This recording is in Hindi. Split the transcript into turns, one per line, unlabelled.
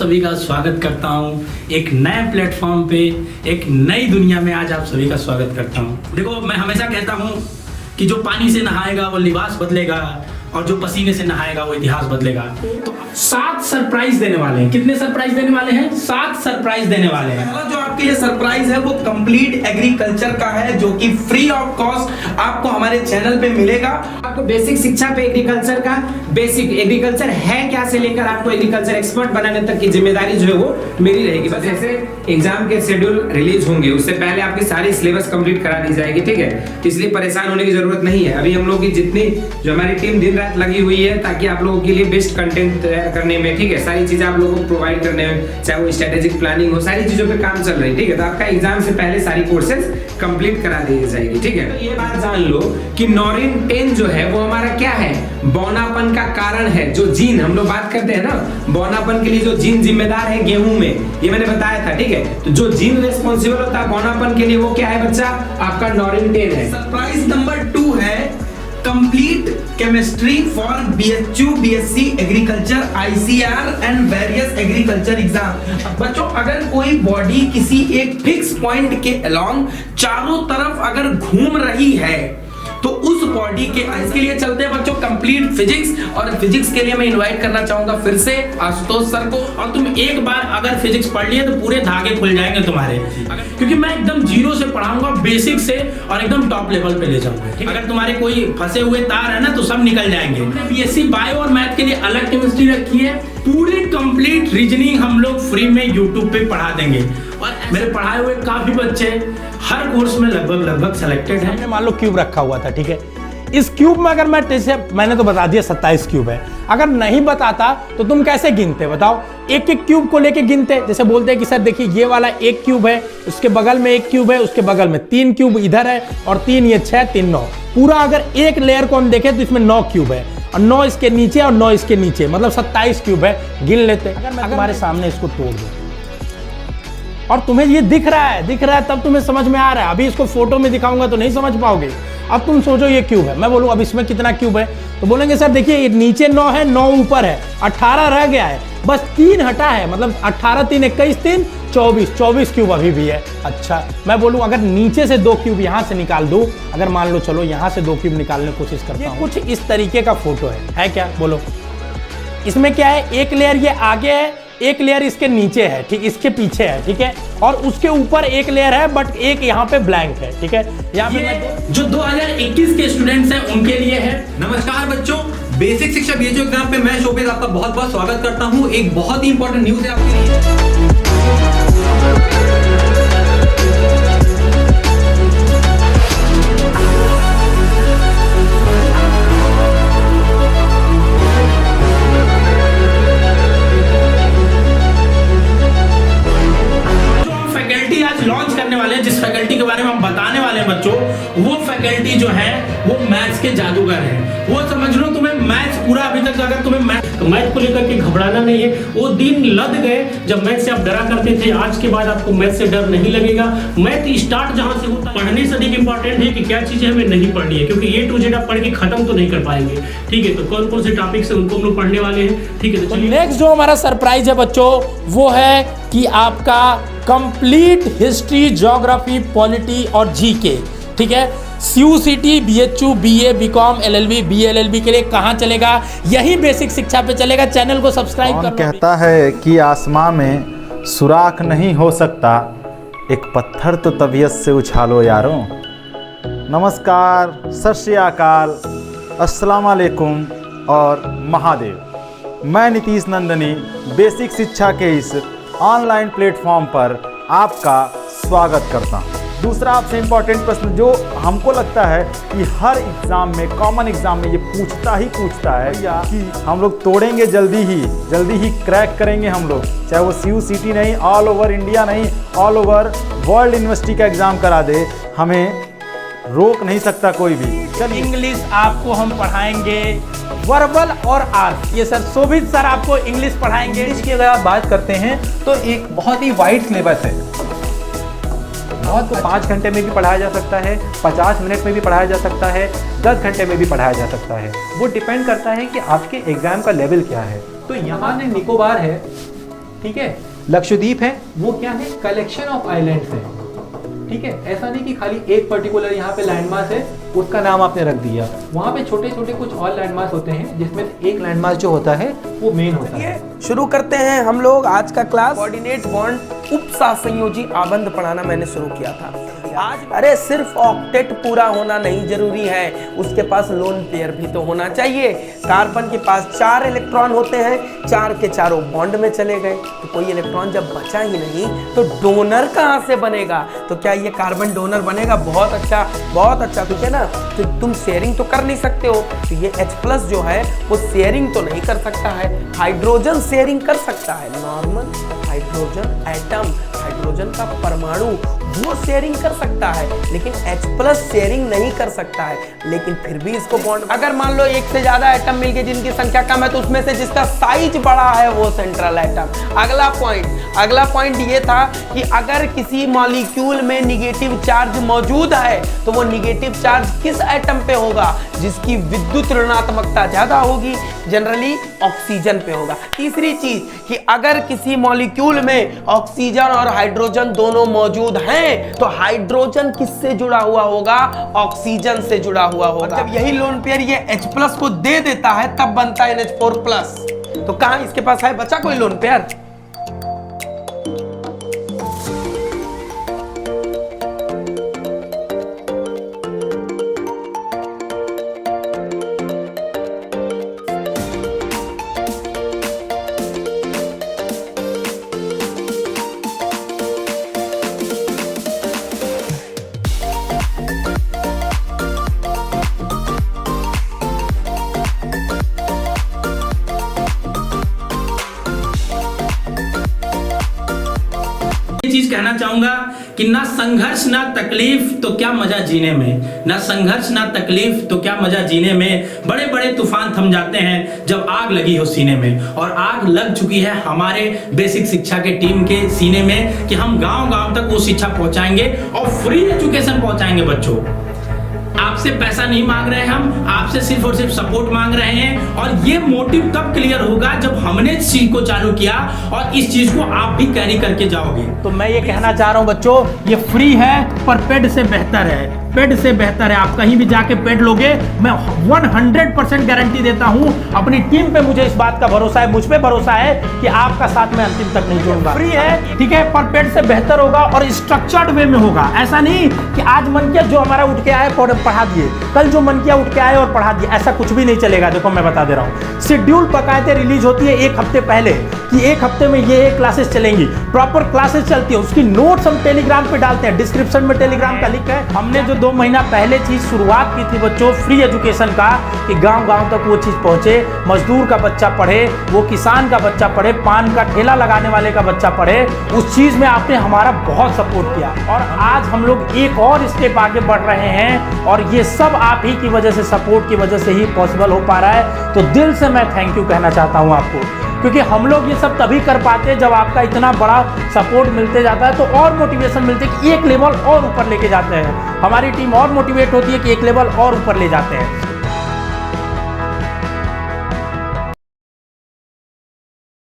सभी का स्वागत करता हूं एक नए प्लेटफॉर्म पे, एक नई दुनिया में आज आप सभी का स्वागत करता हूं। देखो, मैं हमेशा कहता हूं कि जो पानी से नहाएगा वो लिबास बदलेगा और जो पसीने से नहाएगा वो इतिहास बदलेगा। तो 7 सरप्राइज देने वाले हैं। कितने सरप्राइज देने वाले हैं? 7 सरप्राइज देने वाले हैं।
पहला जो आपके लिए सरप्राइज है वो कंप्लीट एग्रीकल्चर का है, जो कि फ्री ऑफ कॉस्ट आपको हमारे चैनल पे मिलेगा।
आपको बेसिक शिक्षा पे एग्रीकल्चर का बेसिक एग्रीकल्चर है क्या से लेकर आपको एग्रीकल्चर एक्सपर्ट बनाने तक की जिम्मेदारी जो है वो मेरी रहेगी। बस जैसे एग्जाम के शेड्यूल रिलीज होंगे उससे पहले आपकी सारी सिलेबस कंप्लीट करा दी जाएगी, ठीक है। इसलिए परेशान होने की जरूरत नहीं है। अभी हम लोग की जितनी जो हमारी टीम दिन रात लगी हुई है ताकि आप लोगों के लिए बेस्ट कंटेंट तैयार करने में, ठीक है, सारी चीजें आप लोगों को प्रोवाइड करने में, चाहे वो स्ट्रेटेजिक प्लानिंग हो, सारी चीजों पे काम चल रही है, ठीक है। तो आपका एग्जाम से पहले सारी कोर्सेज कंप्लीट करा दी जाएगी, ठीक है। तो ये बात जान लो कि नॉरिन 10 जो है वो हमारा क्या है, बौनापन का कारण है। जो जीन हम लोग बात करते हैं ना, बौनापन के लिए जो जीन जिम्मेदार है गेहूं में, ये मैंने बताया था, ठीक है। तो जो जीन रिस्पॉन्सिबल होता है बौनापन के लिए वो क्या है बच्चा, आपका नॉरिन 10 है।
सरप्राइज नंबर 2 है complete chemistry for BHU BSc agriculture ICR and various agriculture exam. बच्चों, अगर कोई बॉडी किसी एक फिक्स पॉइंट के अलोंग चारों तरफ अगर घूम रही है तो उस बॉडी के इसके लिए चलते हैं बच्चों कंप्लीट फिजिक्स। और फिजिक्स के लिए मैं इनवाइट करना चाहूंगा फिर से आशुतोष सर को। और तुम एक बार अगर फिजिक्स पढ़ लिए तो पूरे धागे खुल जाएंगे तुम्हारे, क्योंकि मैं एकदम जीरो से पढ़ाऊंगा, बेसिक से, और एकदम टॉप लेवल पे ले जाऊंगा। अगर तुम्हारे कोई फंसे हुए तार है ना तो सब निकल जाएंगे। BSc बायो और मैथ के लिए अलग केमिस्ट्री रखी है। पूरी कंप्लीट रीजनिंग हम लोग फ्री में यूट्यूब पे पढ़ा देंगे। और मेरे पढ़ाए हुए काफी बच्चे हर कोर्स में लगभग सेलेक्टेड हैं।
हमने मान लो क्यूब रखा हुआ था, ठीक है। इस क्यूब में अगर मैं जैसे मैंने तो बता दिया 27 क्यूब है, अगर नहीं बताता तो तुम कैसे गिनते बताओ? एक एक क्यूब को लेके गिनते। जैसे बोलते हैं कि सर देखिए ये वाला 1 क्यूब है, उसके बगल में 1 क्यूब है, उसके बगल में 3 क्यूब इधर है, और 3 ये 6 3 9। पूरा अगर एक लेयर को हम देखें तो इसमें 9 क्यूब है, और 9 इसके नीचे और 9 इसके नीचे, मतलब 27 क्यूब है। गिन लेते। अगर मैं तुम्हारे सामने इसको तोड़ दूं और तुम्हें ये दिख रहा है तब तुम्हें समझ में आ रहा है। अभी इसको फोटो में दिखाऊंगा तो नहीं समझ पाओगे। अब तुम सोचो ये क्यूब है, मैं बोलूं अब इसमें कितना क्यूब है, तो बोलेंगे सर देखिए ये नीचे 9 है, 9 ऊपर है, 18 रह गया है, बस 3 हटा है, मतलब 18 3 21 3 24 क्यूब अभी भी है। अच्छा, मैं बोलूं अगर नीचे से 2 क्यूब यहां से निकाल दूं, अगर मान लो चलो यहां से 2 क्यूब निकालने की कोशिश करता हूं, कुछ इस तरीके का फोटो है क्या? बोलो। इसमें क्या है, एक लेयर ये आगे है, एक लेयर इसके नीचे है, ठीक, इसके पीछे है, ठीक है, और उसके ऊपर एक लेयर है, बट एक यहाँ पे ब्लैंक है, ठीक है। यहाँ पे
जो 2021 के स्टूडेंट्स हैं उनके लिए है।
नमस्कार बच्चों, बेसिक शिक्षा BHU एग्जाम पे मैं शोभित आपका बहुत बहुत स्वागत करता हूँ। एक बहुत ही इंपॉर्टेंट न्यूज है आपके लिए।
लॉन्च करने वाले हैं, जिस फैकल्टी के बारे में हम बताने वाले हैं बच्चों, वो फैकल्टी जो है वो मैथ्स के जादूगर हैं। वो समझ लो तुम्हें मैथ्स पूरा, अभी तक अगर तुम्हें मैथ को लेकर के घबराना नहीं है। वो दिन लद गए जब मैथ से आप डरा करते थे, आज के बाद आपको मैथ से डर नहीं लगेगा। मैथ स्टार्ट जहां से होता है, पढ़ने से अधिक इंपॉर्टेंट है कि क्या चीजें हमें नहीं पढ़नी है, क्योंकि A to Z आप पढ़ के खत्म तो नहीं कर पाएंगे, ठीक है। तो कौन कौन से टॉपिक्स है उनको हम लोग पढ़ने वाले हैं, ठीक है। तो
नेक्स्ट जो हमारा सरप्राइज है बच्चों वो है कि आपका कंप्लीट हिस्ट्री, ज्योग्राफी, पॉलिटी और जीके, ठीक है। CUCT, BHU, BA, BCom, LLB, BLLB के लिए कहाँ चलेगा? यही बेसिक शिक्षा पे चलेगा। चैनल को सब्सक्राइब करना।
कहता है कि आसमां में सुराख नहीं हो सकता, एक पत्थर तो तबीयत से उछालो यारों। नमस्कार, सत श्री अकाल, अस्सलाम वालेकुम और महादेव। मैं नीतीश नंदनी बेसिक शिक्षा के इस ऑनलाइन प्लेटफॉर्म पर आपका स्वागत करता हूं। दूसरा आपसे इम्पोर्टेंट प्रश्न जो हमको लगता है कि हर एग्ज़ाम में, कॉमन एग्ज़ाम में ये पूछता है या कि हम लोग तोड़ेंगे जल्दी ही क्रैक करेंगे हम लोग, चाहे वो CUCT नहीं, ऑल ओवर इंडिया नहीं, ऑल ओवर वर्ल्ड यूनिवर्सिटी का एग्ज़ाम करा दे, हमें रोक नहीं सकता कोई भी।
चल इंग्लिश आपको हम पढ़ाएंगे, वर्बल और आर्ट। ये सर शोभित सर आपको इंग्लिश पढ़ाएंगे।
इंग्लिश की अगर आप बात करते हैं तो एक बहुत ही वाइड सिलेबस है। बहुत को 5 घंटे में भी पढ़ाया जा सकता है, 50 मिनट में भी पढ़ाया जा सकता है, 10 घंटे में भी पढ़ाया जा सकता है। वो डिपेंड करता है कि आपके एग्जाम का लेवल क्या है। तो यहाँ निकोबार है, ठीक है। लक्षद्वीप है वो क्या है, कलेक्शन ऑफ आइलैंड्स है, ठीक है। ऐसा नहीं कि खाली एक पर्टिकुलर यहाँ पे लैंडमार्क है उसका नाम आपने रख दिया, वहाँ पे छोटे छोटे कुछ और लैंडमार्क होते हैं जिसमें एक लैंडमार्क जो होता है वो मेन होता है।
शुरू करते हैं हम लोग आज का क्लास। कोऑर्डिनेट बॉन्ड उप सहसंयोजी आबंध पढ़ाना मैंने शुरू किया था आज। अरे सिर्फ ऑक्टेट पूरा होना नहीं जरूरी है, उसके पास लोन पेयर भी तो होना चाहिए। कार्बन के पास 4 इलेक्ट्रॉन होते हैं, 4 के चारों बॉन्ड में चले गए तो कोई इलेक्ट्रॉन जब बचा ही नहीं तो डोनर कहाँ से बनेगा? तो क्या ये कार्बन डोनर बनेगा? बहुत अच्छा, बहुत अच्छा, ठीक है ना। तो तुम शेयरिंग तो कर नहीं सकते हो, तो ये H+ जो है वो शेयरिंग तो नहीं कर सकता है। हाइड्रोजन शेयरिंग कर सकता है, नॉर्मल हाइड्रोजन एटम, हाइड्रोजन का परमाणु वो शेयरिंग कर सकता है, लेकिन H+ शेयरिंग नहीं कर सकता है। लेकिन फिर भी इसको बॉन्ड, अगर मान लो एक से ज्यादा एटम मिल गए जिनकी संख्या कम है तो उसमें से जिसका साइज बड़ा है वो सेंट्रल एटम। अगला पॉइंट ये था कि अगर किसी मॉलिक्यूल में निगेटिव चार्ज मौजूद है तो वो निगेटिव चार्ज किस एटम पे होगा? जिसकी विद्युत ऋणात्मकता ज्यादा होगी, जनरली ऑक्सीजन पे होगा। तीसरी चीज कि अगर किसी मॉलिक्यूल में ऑक्सीजन और हाइड्रोजन दोनों मौजूद हैं तो हाइड्रोजन किससे जुड़ा हुआ होगा? ऑक्सीजन से जुड़ा हुआ होगा। जब यही लोन पेयर ये H+ को दे देता है तब बनता है NH4+। तो कहां इसके पास है बचा कोई लोन पेयर?
चीज कहना चाहूंगा कि ना संघर्ष ना तकलीफ तो क्या मजा जीने में, ना संघर्ष ना तकलीफ तो क्या मजा जीने में। बड़े बड़े तूफान थम जाते हैं जब आग लगी हो सीने में, और आग लग चुकी है हमारे बेसिक शिक्षा के टीम के सीने में कि हम गांव-गांव तक वो शिक्षा पहुंचाएंगे और फ्री एजुकेशन पहुंचाएंगे बच्चों। आपसे पैसा नहीं मांग रहे हैं हम, आपसे सिर्फ और सिर्फ सपोर्ट मांग रहे हैं। और ये मोटिव तब क्लियर होगा जब हमने इस चीज को चालू किया और इस चीज को आप भी कैरी करके जाओगे।
तो मैं ये कहना चाह रहा हूँ बच्चों, ये फ्री है पर पेड से बेहतर है, पेड से बेहतर है। आप कहीं भी जाके पेड लोगे, मैं 100% गारंटी देता हूँ, अपनी टीम पे मुझे इस बात का भरोसा है, मुझ पे भरोसा है कि आपका साथ मैं अंतिम तक नहीं छोड़ूंगा। फ्री है, ठीक है, पर पेड से बेहतर होगा और स्ट्रक्चर्ड वे में होगा। ऐसा नहीं कि आज मन किया जो हमारा उठ के आए पढ़ा दिए, कल जो मन किया उठ के आए और पढ़ा दिए, ऐसा कुछ भी नहीं चलेगा। देखो मैं बता दे रहा हूँ, शेड्यूल बाकायदे रिलीज होती है 1 हफ्ते पहले कि 1 हफ्ते में ये क्लासेस चलेंगी, प्रॉपर क्लासेस चलती है, उसकी नोट्स हम टेलीग्राम पे डालते हैं, डिस्क्रिप्शन में टेलीग्राम का लिंक है। हमने जो 2 महीना पहले चीज शुरुआत की थी बच्चों फ्री एजुकेशन का, कि गांव-गांव तक वो चीज पहुंचे, मजदूर का बच्चा पढ़े, वो किसान का बच्चा पढ़े, पान का ठेला लगाने वाले का बच्चा पढ़े, उस चीज में आपने हमारा बहुत सपोर्ट किया और आज हम लोग एक और स्टेप आगे बढ़ रहे हैं और ये सब आप ही की वजह से, सपोर्ट की वजह से ही पॉसिबल हो पा रहा है। तो दिल से मैं थैंक यू कहना चाहता हूं आपको, क्योंकि हम लोग ये सब तभी कर पाते हैं जब आपका इतना बड़ा सपोर्ट मिलते जाता है, तो और मोटिवेशन मिलते है कि एक लेवल और ऊपर लेके जाते हैं, हमारी टीम और मोटिवेट होती है कि एक लेवल और ऊपर ले जाते हैं।